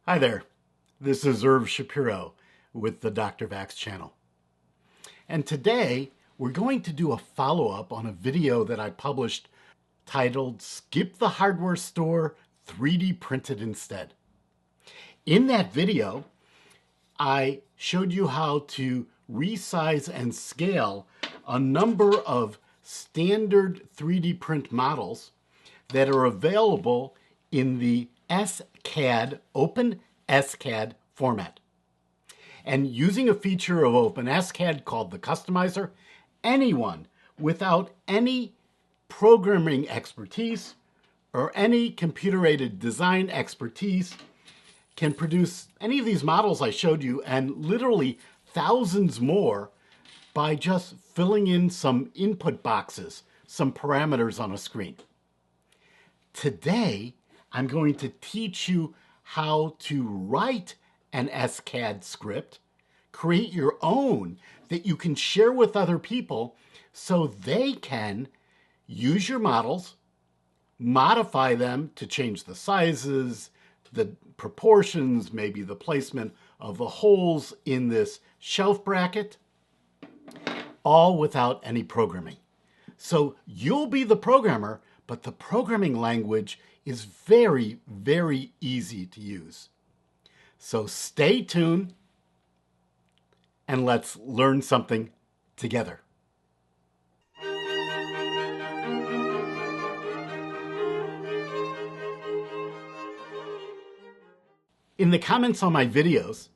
Hi there, this is Irv Shapiro with the Dr. Vax channel. And today we're going to do a follow-up on a video that I published titled Skip the Hardware Store, 3D Printed Instead. In that video, I showed you how to resize and scale a number of standard 3D print models that are available in the SCAD, OpenSCAD format. And using a feature of OpenSCAD called the customizer, anyone without any programming expertise or any computer-aided design expertise can produce any of these models I showed you and literally thousands more by just filling in some input boxes, some parameters on a screen. Today, I'm going to teach you how to write an SCAD script, create your own that you can share with other people so they can use your models, modify them to change the sizes, the proportions, maybe the placement of the holes in this shelf bracket, all without any programming. So you'll be the programmer, but the programming language is very, very easy to use. So stay tuned and let's learn something together. In the comments on my videos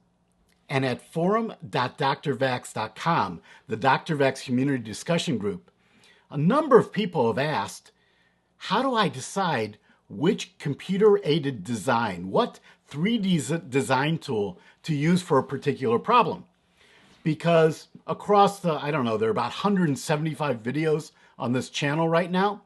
and at forum.drvax.com, the Dr. Vax community discussion group, a number of people have asked, how do I decide which computer-aided design, what 3D design tool to use for a particular problem? Because across the, there are about 175 videos on this channel right now.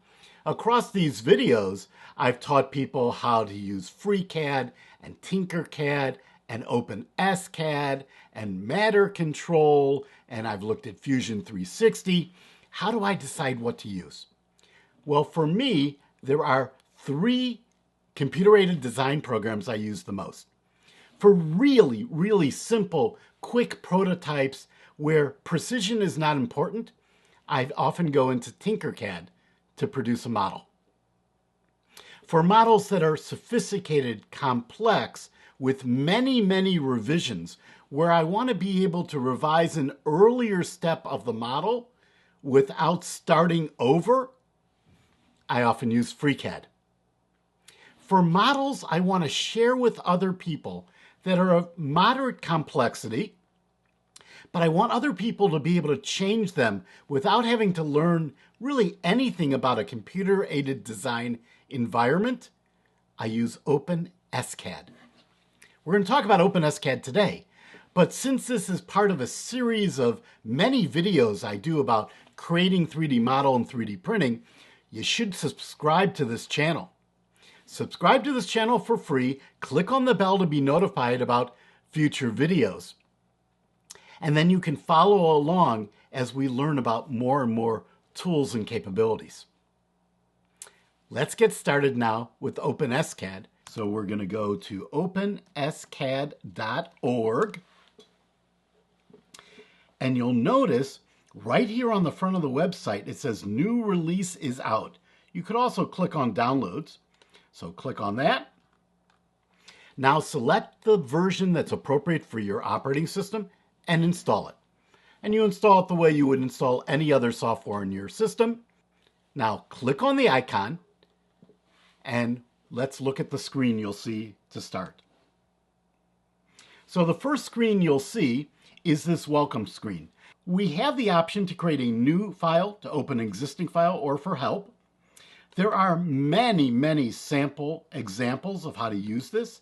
Across these videos, I've taught people how to use FreeCAD and Tinkercad and OpenSCAD and Matter Control, and I've looked at Fusion 360. How do I decide what to use? Well, for me, there are three computer-aided design programs I use the most. For really, really simple, quick prototypes where precision is not important, I often go into Tinkercad to produce a model. For models that are sophisticated, complex, with many, many revisions, where I want to be able to revise an earlier step of the model without starting over, I often use FreeCAD. For models I want to share with other people that are of moderate complexity, but I want other people to be able to change them without having to learn really anything about a computer-aided design environment, I use OpenSCAD. We're going to talk about OpenSCAD today, but since this is part of a series of many videos I do about creating 3D model and 3D printing, you should subscribe to this channel. Subscribe to this channel for free. Click on the bell to be notified about future videos. And then you can follow along as we learn about more and more tools and capabilities. Let's get started now with OpenSCAD. So we're going to go to openscad.org. And you'll notice right here on the front of the website, it says new release is out. You could also click on downloads. So click on that. Now select the version that's appropriate for your operating system and install it. And you install it the way you would install any other software in your system. Now click on the icon and let's look at the screen you'll see to start. So the first screen you'll see is this welcome screen. We have the option to create a new file, to open an existing file, or for help. There are many, many sample examples of how to use this.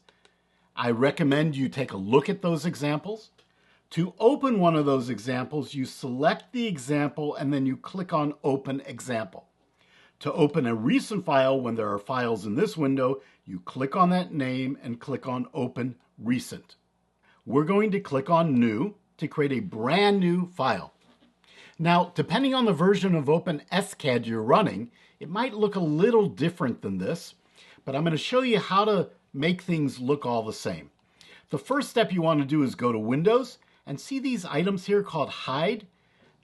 I recommend you take a look at those examples. To open one of those examples, you select the example and then you click on Open Example. To open a recent file, when there are files in this window, you click on that name and click on Open Recent. We're going to click on New to create a brand new file. Now, depending on the version of OpenSCAD you're running, it might look a little different than this, but I'm going to show you how to make things look all the same. the first step you want to do is go to Windows and see these items here called hide.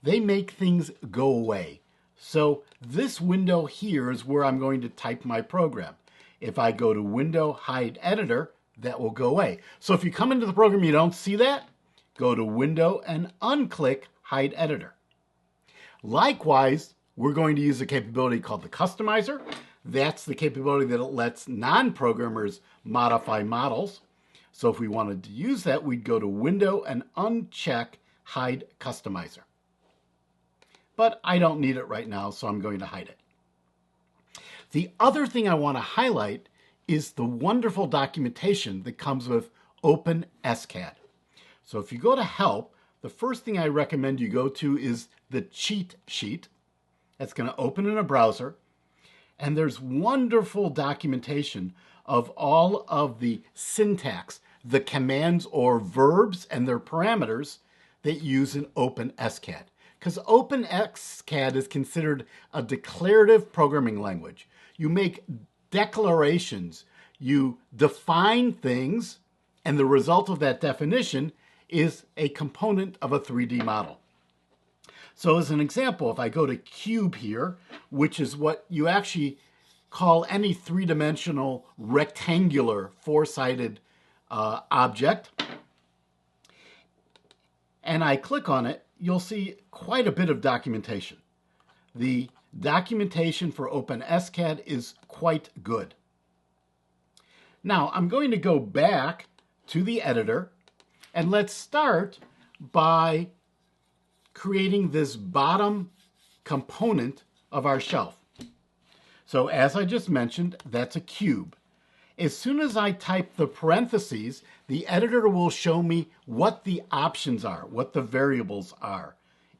They make things go away. So this window here is where I'm going to type my program. If I go to Window Hide Editor, that will go away. So if you come into the program and you don't see that, go to Window and unclick Hide Editor. Likewise, we're going to use a capability called the Customizer. That's the capability that lets non-programmers modify models. So if we wanted to use that, we'd go to Window and uncheck Hide Customizer. But I don't need it right now, so I'm going to hide it. The other thing I want to highlight is the wonderful documentation that comes with OpenSCAD. So if you go to Help, the first thing I recommend you go to is the cheat sheet. That's going to open in a browser. And there's wonderful documentation of all of the syntax, the commands or verbs and their parameters that use in OpenSCAD. Because OpenSCAD is considered a declarative programming language. You make declarations, you define things, and the result of that definition is a component of a 3D model. So as an example, if I go to cube here, which is what you actually call any three-dimensional rectangular four-sided object, and I click on it, you'll see quite a bit of documentation. The documentation for OpenSCAD is quite good. Now, I'm going to go back to the editor, and let's start by creating this bottom component of our shelf. So as I just mentioned, that's a cube. As soon as I type the parentheses, the editor will show me what the options are, what the variables are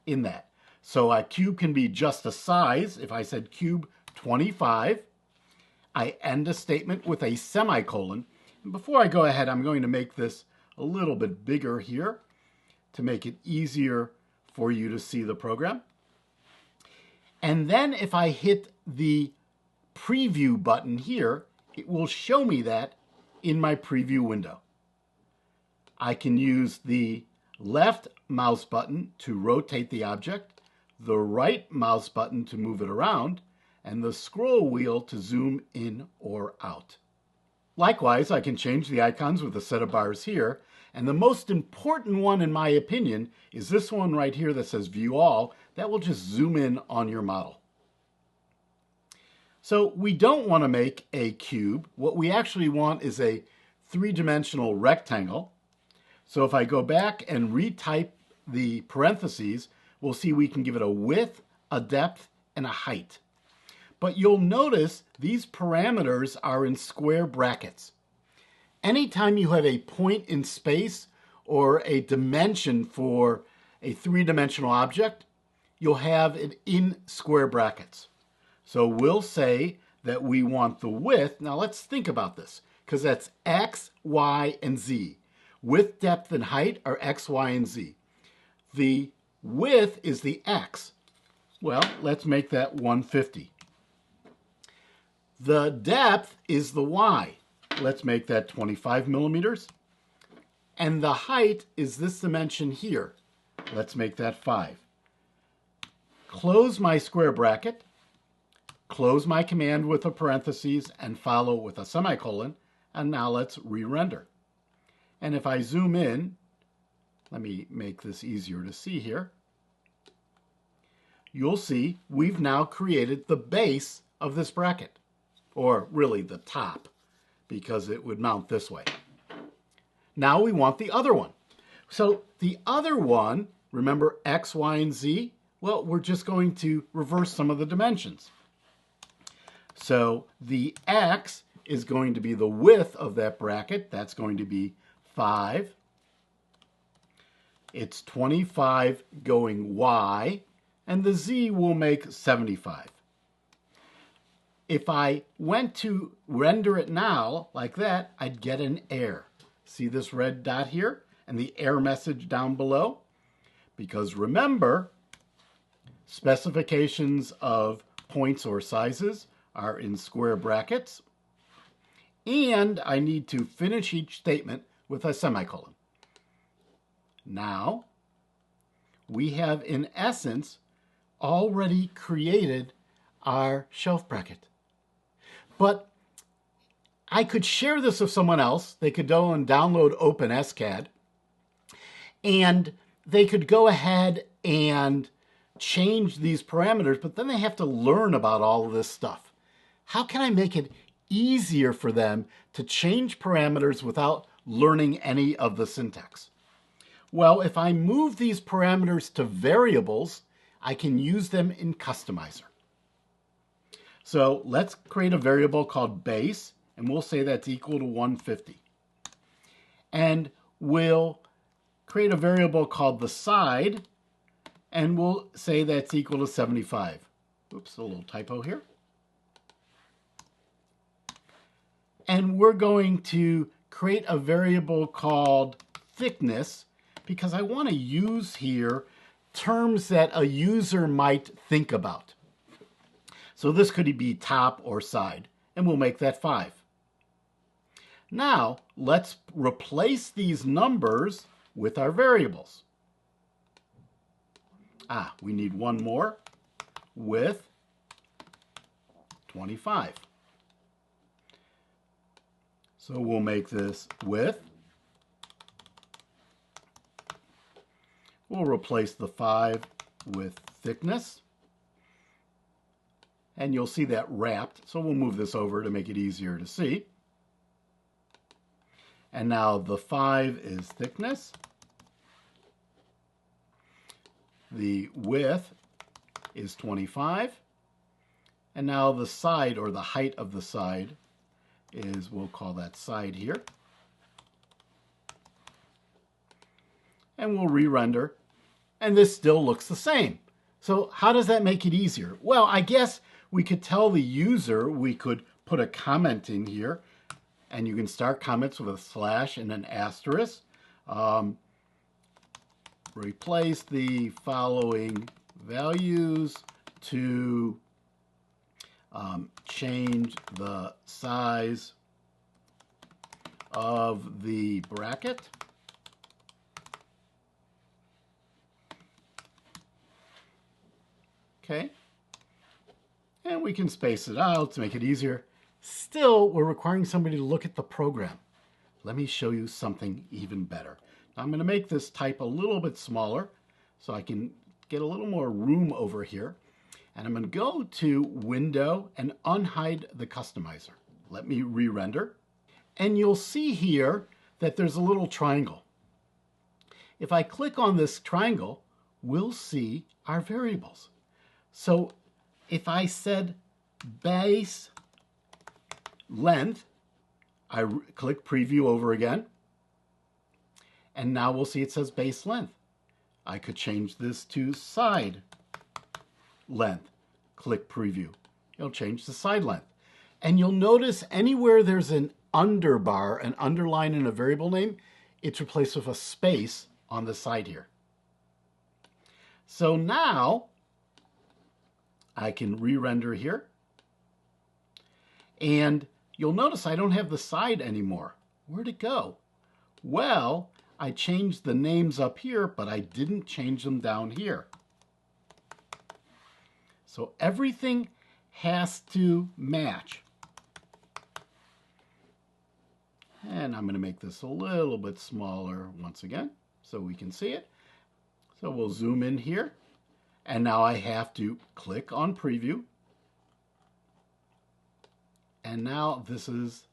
in that. So a cube can be just a size. If I said cube 25, I end a statement with a semicolon. And before I go ahead, I'm going to make this a little bit bigger here to make it easier for you to see the program. And then if I hit the preview button here, it will show me that in my preview window. I can use the left mouse button to rotate the object, the right mouse button to move it around, and the scroll wheel to zoom in or out. Likewise, I can change the icons with a set of bars here, and the most important one in my opinion is this one right here that says View All. That will just zoom in on your model. So we don't want to make a cube. What we actually want is a three-dimensional rectangle. So if I go back and retype the parentheses, we'll see we can give it a width, a depth, and a height. But you'll notice these parameters are in square brackets. Anytime you have a point in space or a dimension for a three-dimensional object, you'll have it in square brackets. So we'll say that we want the width. Now let's think about this, because that's X, Y, and Z. Width, depth, and height are X, Y, and Z. The width is the X. Well, let's make that 150. The depth is the Y. Let's make that 25 millimeters. And the height is this dimension here. Let's make that 5. Close my square bracket. Close my command with a parentheses and follow with a semicolon. And now let's re-render. And if I zoom in, let me make this easier to see here. You'll see we've now created the base of this bracket, or really the top, because it would mount this way. Now we want the other one. So the other one, remember X, Y, and Z? Well, we're just going to reverse some of the dimensions. So the X is going to be the width of that bracket. That's going to be 5. It's 25 going Y, and the Z will make 75. If I went to render it now like that, I'd get an error. See this red dot here and the error message down below? Because remember, specifications of points or sizes are in square brackets, and I need to finish each statement with a semicolon. Now, we have, in essence, already created our shelf bracket. But I could share this with someone else. They could go and download OpenSCAD, and they could go ahead and change these parameters, but then they have to learn about all of this stuff. How can I make it easier for them to change parameters without learning any of the syntax? Well, if I move these parameters to variables, I can use them in Customizer. So let's create a variable called base, and we'll say that's equal to 150. And we'll create a variable called the side, and we'll say that's equal to 75. Oops, a little typo here. And we're going to create a variable called thickness, because I want to use here terms that a user might think about. So this could be top or side, and we'll make that 5. Now, let's replace these numbers with our variables. We need one more with 25. So we'll make this width. We'll replace the 5 with thickness. And you'll see that wrapped. So we'll move this over to make it easier to see. And now the 5 is thickness. The width is 25. And now the side, or the height of the side, is, we'll call that side here. And we'll re-render. And this still looks the same. So how does that make it easier? Well, I guess we could tell the user, we could put a comment in here, and you can start comments with a slash and an asterisk. Replace the following values to change the size of the bracket. Okay. And we can space it out to make it easier. Still, we're requiring somebody to look at the program. Let me show you something even better. Now, I'm going to make this type a little bit smaller so I can get a little more room over here. And I'm going to go to Window and unhide the customizer. Let me re-render. And you'll see here that there's a little triangle. If I click on this triangle, we'll see our variables. So if I said base length, I click preview over again. And now we'll see it says base length. I could change this to side length. Click preview. It'll change the side length. And you'll notice anywhere there's an underbar, an underline in a variable name, it's replaced with a space on the side here. So now I can re-render here. And you'll notice I don't have the side anymore. Where'd it go? Well, I changed the names up here, but I didn't change them down here. So everything has to match. And I'm going to make this a little bit smaller once again so we can see it. So we'll zoom in here. And now I have to click on preview. And now this is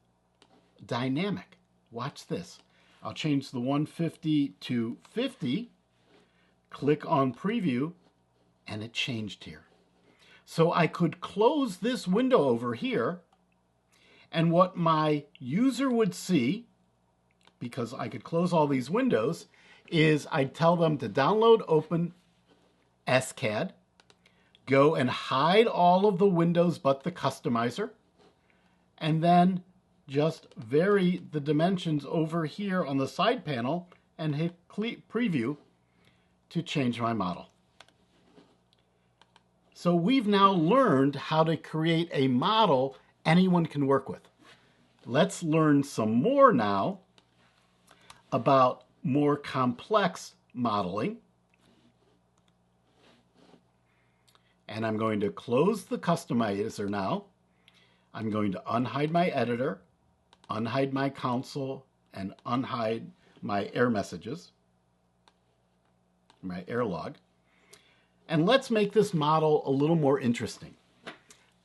dynamic. Watch this. I'll change the 150 to 50. Click on preview, and it changed here. So I could close this window over here, and what my user would see, because I could close all these windows, is I'd tell them to download OpenSCAD, go and hide all of the windows but the customizer, and then just vary the dimensions over here on the side panel and hit preview to change my model. So we've now learned how to create a model anyone can work with. Let's learn some more now about more complex modeling. And I'm going to close the customizer now. I'm going to unhide my editor, unhide my console, and unhide my error messages, my error log. And let's make this model a little more interesting.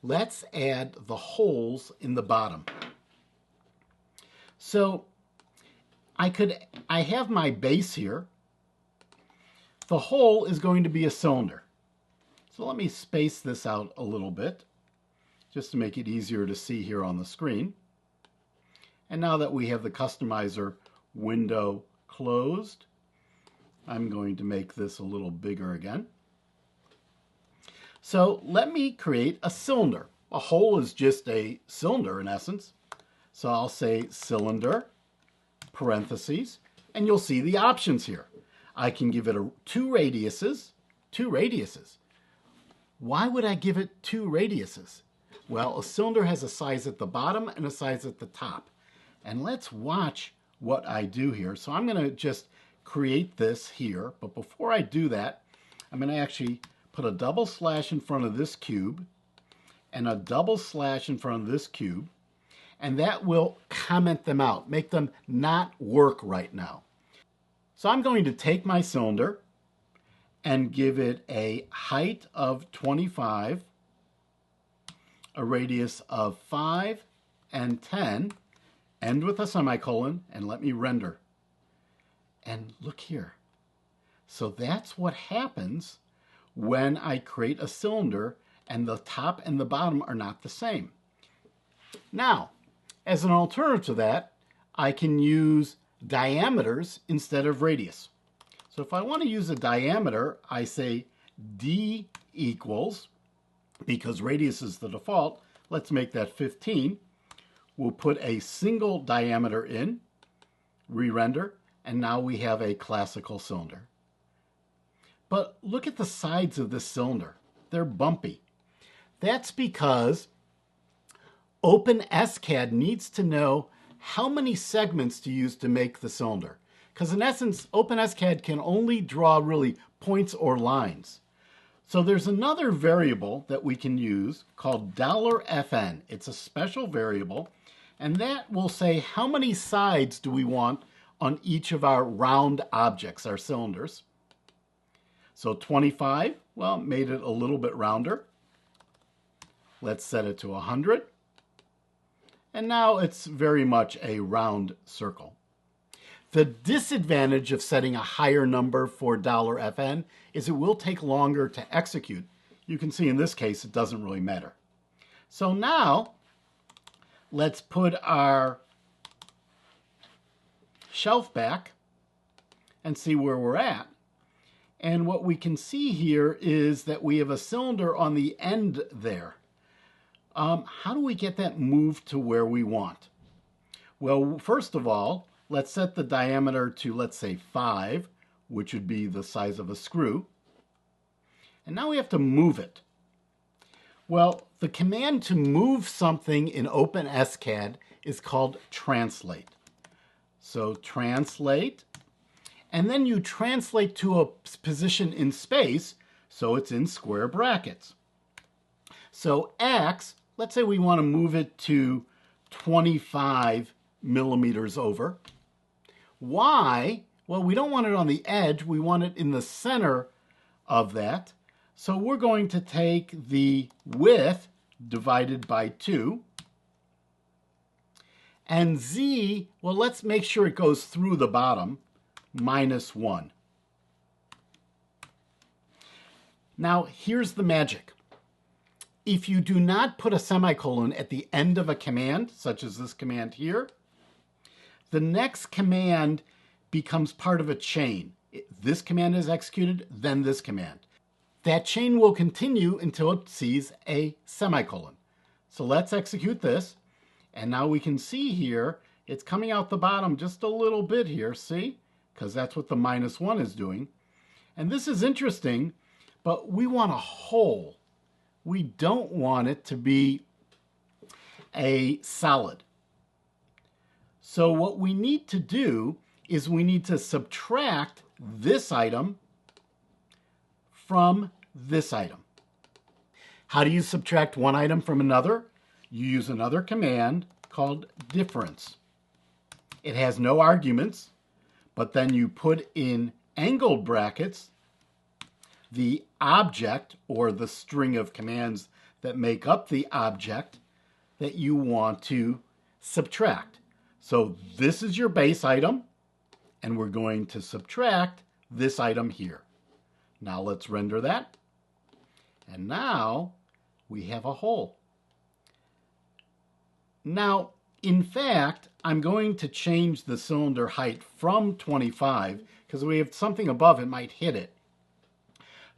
Let's add the holes in the bottom. So I have my base here. The hole is going to be a cylinder. So let me space this out a little bit, just to make it easier to see here on the screen. And now that we have the customizer window closed, I'm going to make this a little bigger again. So let me create a cylinder. A hole is just a cylinder in essence. So I'll say cylinder, parentheses, and you'll see the options here. I can give it two radiuses. Why would I give it two radiuses? Well, a cylinder has a size at the bottom and a size at the top. And let's watch what I do here. So I'm going to just create this here. But before I do that, I'm going to actually put a double slash in front of this cube and a double slash in front of this cube. And that will comment them out, make them not work right now. So I'm going to take my cylinder and give it a height of 25, a radius of 5 and 10, end with a semicolon, and let me render. And look here. So that's what happens when I create a cylinder and the top and the bottom are not the same. Now, as an alternative to that, I can use diameters instead of radius. So if I want to use a diameter, I say D equals, because radius is the default, let's make that 15. We'll put a single diameter in, re-render, and now we have a classical cylinder. But look at the sides of this cylinder. They're bumpy. That's because OpenSCAD needs to know how many segments to use to make the cylinder. Because in essence, OpenSCAD can only draw really points or lines. So there's another variable that we can use called $FN. It's a special variable, and that will say how many sides do we want on each of our round objects, our cylinders. So 25, well, made it a little bit rounder. Let's set it to 100. And now it's very much a round circle. The disadvantage of setting a higher number for $FN is it will take longer to execute. You can see in this case it doesn't really matter. So now let's put our shelf back and see where we're at. And what we can see here is that we have a cylinder on the end there. How do we get that moved to where we want? Well, first of all, let's set the diameter to, let's say, 5, which would be the size of a screw. And now we have to move it. Well, the command to move something in OpenSCAD is called translate. So translate, and then you translate to a position in space, so it's in square brackets. So X, let's say we want to move it to 25 millimeters over. Y, well, we don't want it on the edge, we want it in the center of that. So we're going to take the width divided by 2. And Z, well, let's make sure it goes through the bottom, -1. Now, here's the magic. If you do not put a semicolon at the end of a command, such as this command here, the next command becomes part of a chain. This command is executed, then this command. That chain will continue until it sees a semicolon. So let's execute this. And now we can see here, it's coming out the bottom just a little bit here, see? Because that's what the -1 is doing. And this is interesting, but we want a hole. We don't want it to be a solid. So what we need to do is we need to subtract this item from this item. How do you subtract one item from another? You use another command called difference. It has no arguments, but then you put in angled brackets the object or the string of commands that make up the object that you want to subtract. So this is your base item, and we're going to subtract this item here. Now let's render that. And now we have a hole. Now, in fact, I'm going to change the cylinder height from 25, because we have something above it might hit it,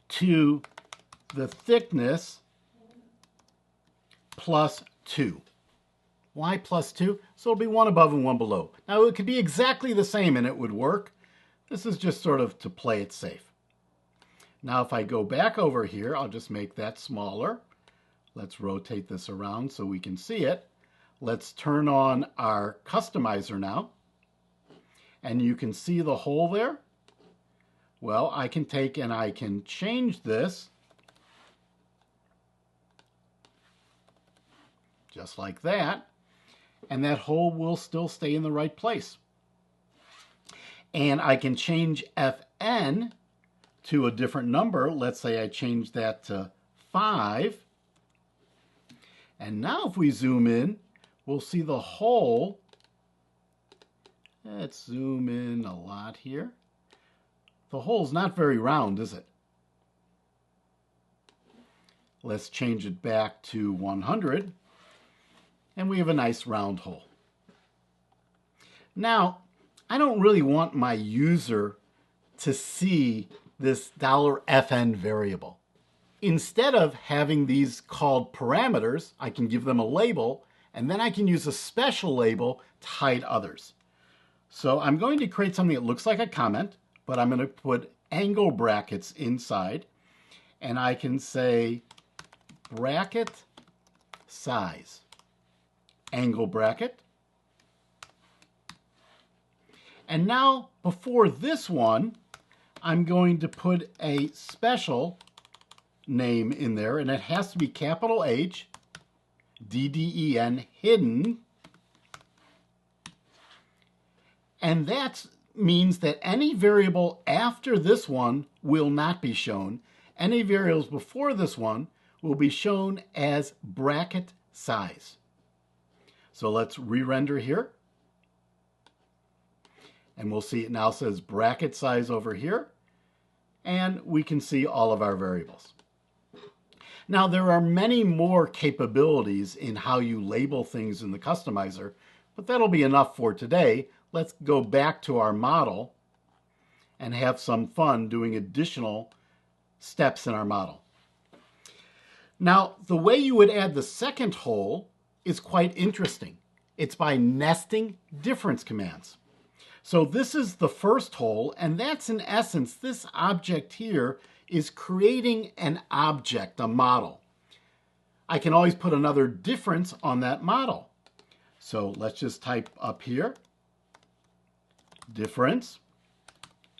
to the thickness plus 2. Why plus 2? So it'll be one above and one below. Now it could be exactly the same and it would work. This is just sort of to play it safe. Now if I go back over here, I'll just make that smaller. Let's rotate this around so we can see it. Let's turn on our customizer now. And you can see the hole there. Well, I can take and I can change this just like that. And that hole will still stay in the right place. And I can change Fn to a different number. Let's say I change that to 5. And now if we zoom in, we'll see the hole. Let's zoom in a lot here. The hole's not very round, is it? Let's change it back to 100. And we have a nice round hole. Now, I don't really want my user to see this $FN variable. Instead of having these called parameters, I can give them a label, and then I can use a special label to hide others. So I'm going to create something that looks like a comment, but I'm going to put angle brackets inside, and I can say bracket size. Angle bracket. And now before this one, I'm going to put a special name in there, and it has to be capital H, DDEN, hidden. And that means that any variable after this one will not be shown. Any variables before this one will be shown as bracket size. So let's re-render here. And we'll see it now says bracket size over here. And we can see all of our variables. Now there are many more capabilities in how you label things in the customizer, but that'll be enough for today. Let's go back to our model and have some fun doing additional steps in our model. Now, the way you would add the second hole is quite interesting. It's by nesting difference commands. So this is the first hole, and that's in essence, this object here is creating an object, a model. I can always put another difference on that model. So let's just type up here, difference,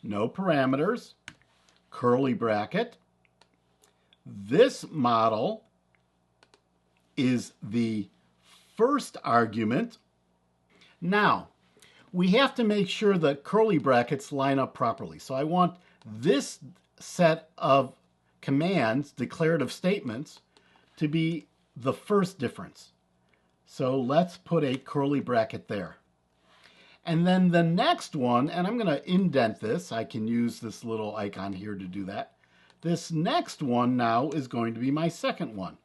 no parameters, curly bracket. This model is the first argument. Now, we have to make sure that curly brackets line up properly. So I want this set of commands, declarative statements, to be the first difference. So let's put a curly bracket there. And then the next one, and I'm going to indent this. I can use this little icon here to do that. This next one now is going to be my second one.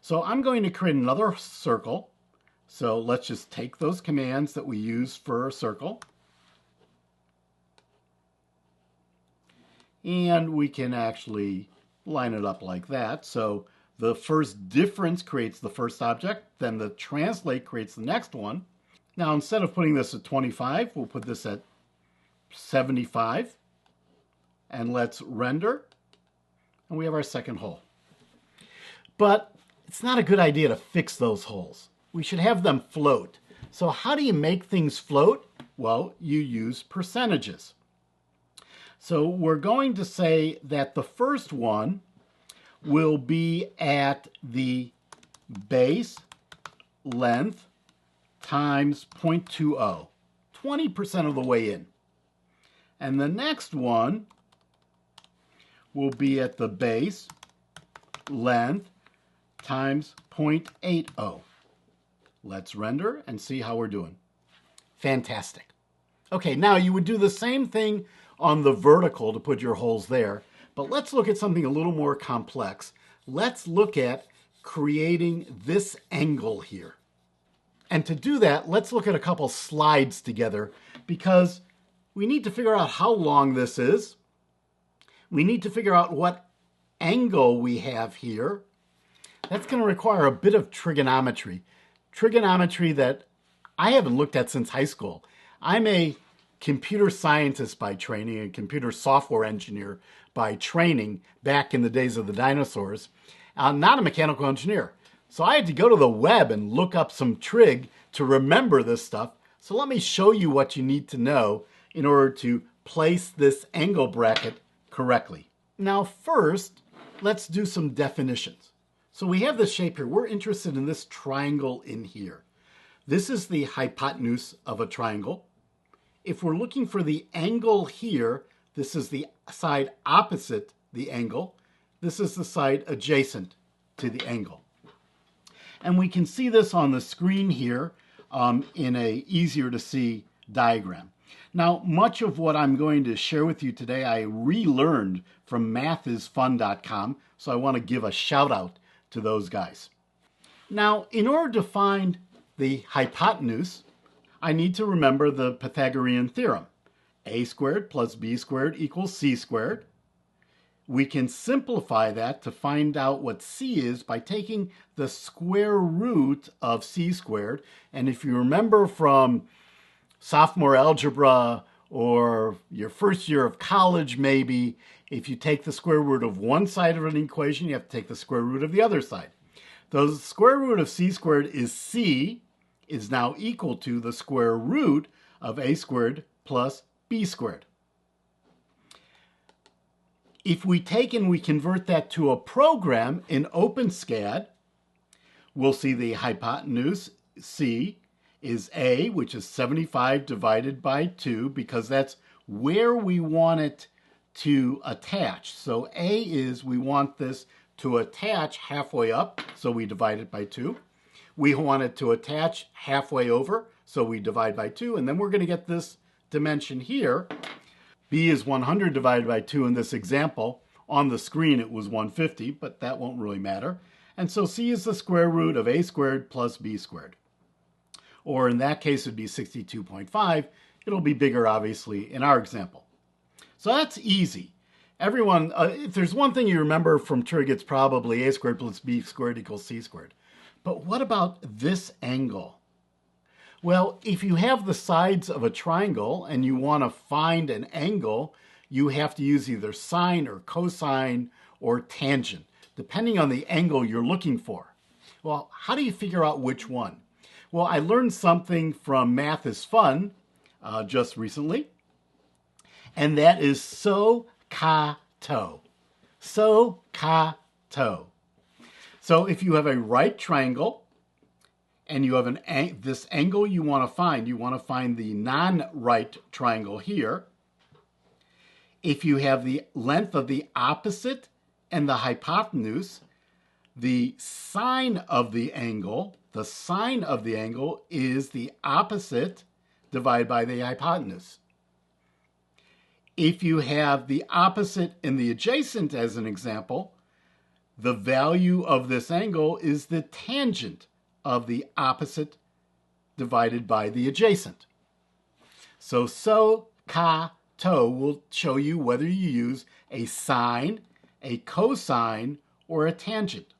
So I'm going to create another circle. So let's just take those commands that we use for a circle. And we can actually line it up like that. So the first difference creates the first object, then the translate creates the next one. Now instead of putting this at 25, we'll put this at 75. And let's render. And we have our second hole. But it's not a good idea to fix those holes. We should have them float. So how do you make things float? Well, you use percentages. So we're going to say that the first one will be at the base length times 0.20, 20% of the way in. And the next one will be at the base length times 0.80. Let's render and see how we're doing. Fantastic. Okay, now you would do the same thing on the vertical to put your holes there, but let's look at something a little more complex. Let's look at creating this angle here. And to do that, let's look at a couple slides together because we need to figure out how long this is. We need to figure out what angle we have here. That's going to require a bit of trigonometry. Trigonometry that I haven't looked at since high school. I'm a computer scientist by training, a computer software engineer by training back in the days of the dinosaurs. I'm not a mechanical engineer. So I had to go to the web and look up some trig to remember this stuff. So let me show you what you need to know in order to place this angle bracket correctly. Now first, let's do some definitions. So we have this shape here. We're interested in this triangle in here. This is the hypotenuse of a triangle. If we're looking for the angle here, this is the side opposite the angle. This is the side adjacent to the angle. And we can see this on the screen here in a easier to see diagram. Now, much of what I'm going to share with you today, I relearned from mathisfun.com, so I want to give a shout out to those guys. Now, in order to find the hypotenuse, I need to remember the Pythagorean theorem. A squared plus b squared equals c squared. We can simplify that to find out what c is by taking the square root of c squared. And if you remember from sophomore algebra or your first year of college maybe, if you take the square root of one side of an equation, you have to take the square root of the other side. The square root of c squared is c, is now equal to the square root of a squared plus b squared. If we take and we convert that to a program in OpenSCAD, we'll see the hypotenuse, c, is a, which is 75 divided by 2, because that's where we want it to attach. So a is we want this to attach halfway up, so we divide it by 2. We want it to attach halfway over, so we divide by 2, and then we're going to get this dimension here. B is 100 divided by 2 in this example. On the screen it was 150, but that won't really matter. And so c is the square root of a squared plus b squared. Or in that case it'd be 62.5. It'll be bigger obviously in our example. So that's easy. Everyone, if there's one thing you remember from trig, it's probably a squared plus b squared equals c squared. But what about this angle? Well, if you have the sides of a triangle and you want to find an angle, you have to use either sine or cosine or tangent, depending on the angle you're looking for. Well, how do you figure out which one? Well, I learned something from Math is Fun just recently, and that is SOH-CHA-TOA. SOH-CHA-TOA. So if you have a right triangle and you have this angle you want to find the non-right triangle here. If you have the length of the opposite and the hypotenuse, the sine of the angle is the opposite divided by the hypotenuse. If you have the opposite and the adjacent as an example, the value of this angle is the tangent of the opposite divided by the adjacent. So SOH-CHA-TOA will show you whether you use a sine, a cosine, or a tangent.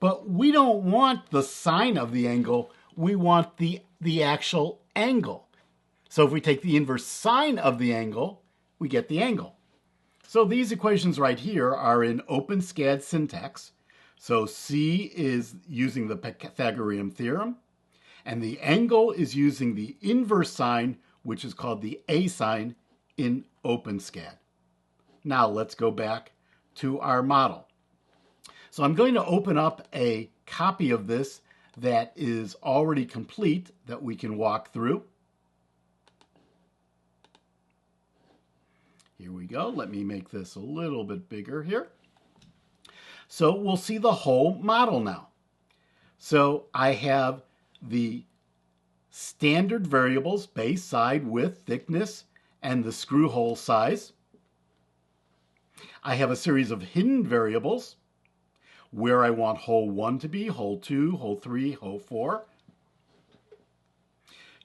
But we don't want the sine of the angle, we want the actual angle. So if we take the inverse sine of the angle, we get the angle. So these equations right here are in OpenSCAD syntax. So C is using the Pythagorean theorem, And the angle is using the inverse sign, which is called the A sign in OpenSCAD. Now let's go back to our model. So I'm going to open up a copy of this that is already complete that we can walk through. Here we go. Let me make this a little bit bigger here. So we'll see the whole model now. So I have the standard variables, base, side, width, thickness, and the screw hole size. I have a series of hidden variables where I want hole 1 to be, hole 2, hole 3, hole 4.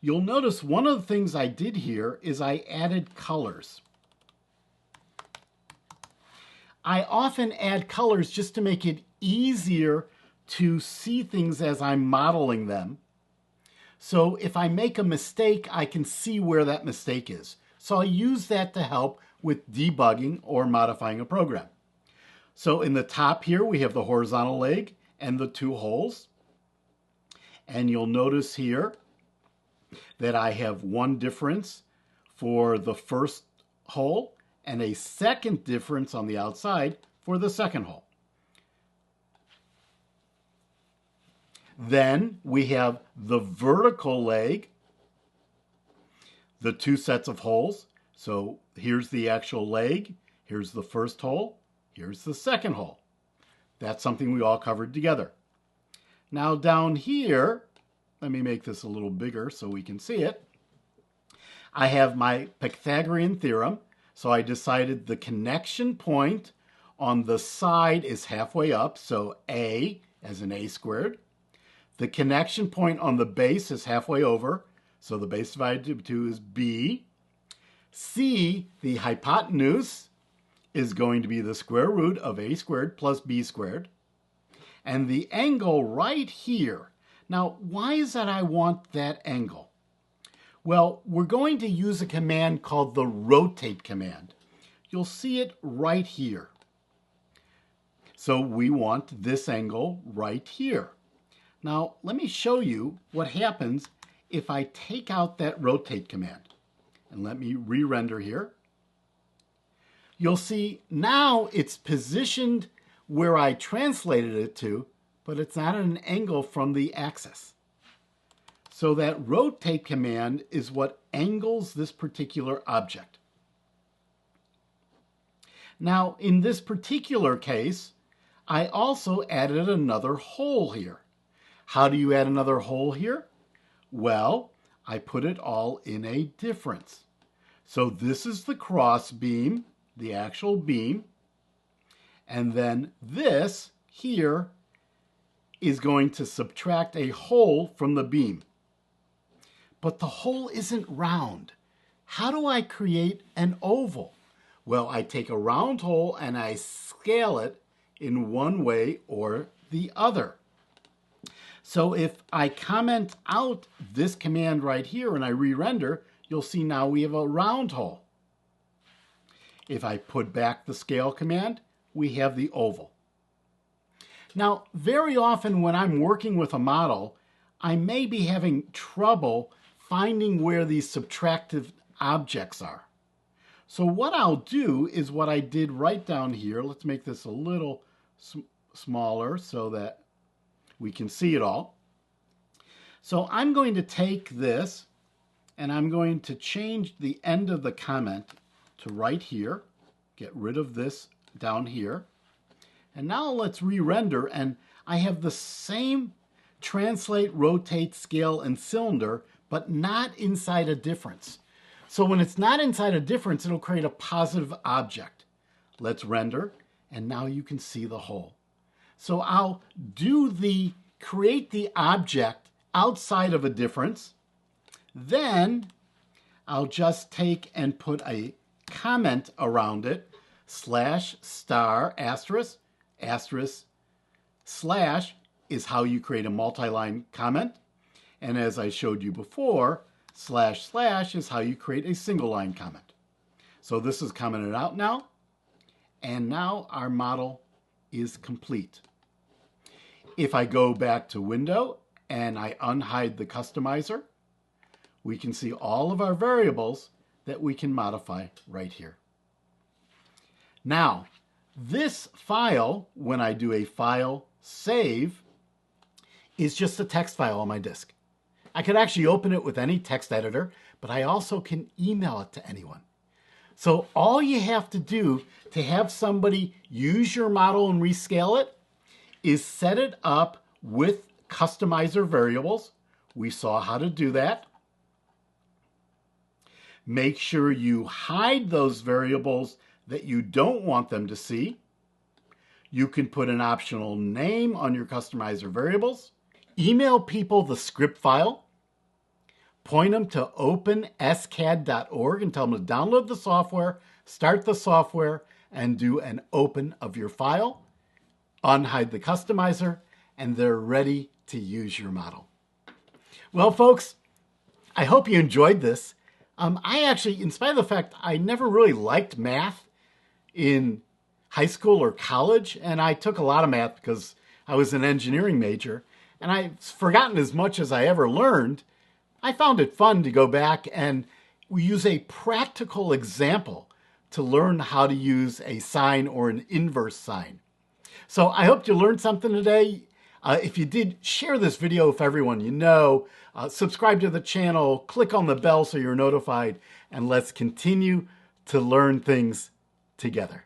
You'll notice one of the things I did here is I added colors. I often add colors just to make it easier to see things as I'm modeling them. So if I make a mistake, I can see where that mistake is. So I use that to help with debugging or modifying a program. So in the top here, we have the horizontal leg and the 2 holes. And you'll notice here that I have one difference for the first hole and a second difference on the outside for the second hole. Then we have the vertical leg, the 2 sets of holes. So here's the actual leg, here's the first hole, here's the second hole. That's something we all covered together. Now down here, let me make this a little bigger so we can see it. I have my Pythagorean theorem. So I decided the connection point on the side is halfway up, so A as in A squared. The connection point on the base is halfway over, so the base divided by 2 is B. C, the hypotenuse, is going to be the square root of A squared plus B squared. And the angle right here. Now, why is that I want that angle? Well, we're going to use a command called the rotate command. You'll see it right here. So we want this angle right here. Now, let me show you what happens if I take out that rotate command. And let me re-render here. You'll see now it's positioned where I translated it to, but it's not at an angle from the axis. So that rotate command is what angles this particular object. Now, in this particular case, I also added another hole here. How do you add another hole here? Well, I put it all in a difference. So this is the cross beam, the actual beam, and then this here is going to subtract a hole from the beam. But the hole isn't round. How do I create an oval? Well, I take a round hole and I scale it in one way or the other. So if I comment out this command right here and I re-render, you'll see now we have a round hole. If I put back the scale command, we have the oval. Now, very often when I'm working with a model, I may be having trouble finding where these subtractive objects are. So what I'll do is what I did right down here. Let's make this a little smaller so that we can see it all. So I'm going to take this and I'm going to change the end of the comment to right here. Get rid of this down here. And now let's re-render, and I have the same translate, rotate, scale, and cylinder, but not inside a difference. So when it's not inside a difference, it'll create a positive object. Let's render, and now you can see the hole. So I'll create the object outside of a difference. Then I'll just take and put a comment around it, / star asterisk, asterisk slash is how you create a multi-line comment. And as I showed you before, / is how you create a single line comment. So this is commented out now. And now our model is complete. If I go back to Window and I unhide the customizer, we can see all of our variables that we can modify right here. Now, this file, when I do a file save, is just a text file on my disk. I could actually open it with any text editor, but I also can email it to anyone. So all you have to do to have somebody use your model and rescale it is set it up with customizer variables. We saw how to do that. Make sure you hide those variables that you don't want them to see. You can put an optional name on your customizer variables. Email people the script file. Point them to OpenSCAD.org and tell them to download the software, start the software, and do an open of your file. Unhide the customizer, and they're ready to use your model. Well, folks, I hope you enjoyed this. I actually, in spite of the fact I never really liked math in high school or college, and I took a lot of math because I was an engineering major, and I've forgotten as much as I ever learned. I found it fun to go back and use a practical example to learn how to use a sine or an inverse sine. So I hope you learned something today. If you did, share this video with everyone you know. Subscribe to the channel, click on the bell so you're notified, and let's continue to learn things together.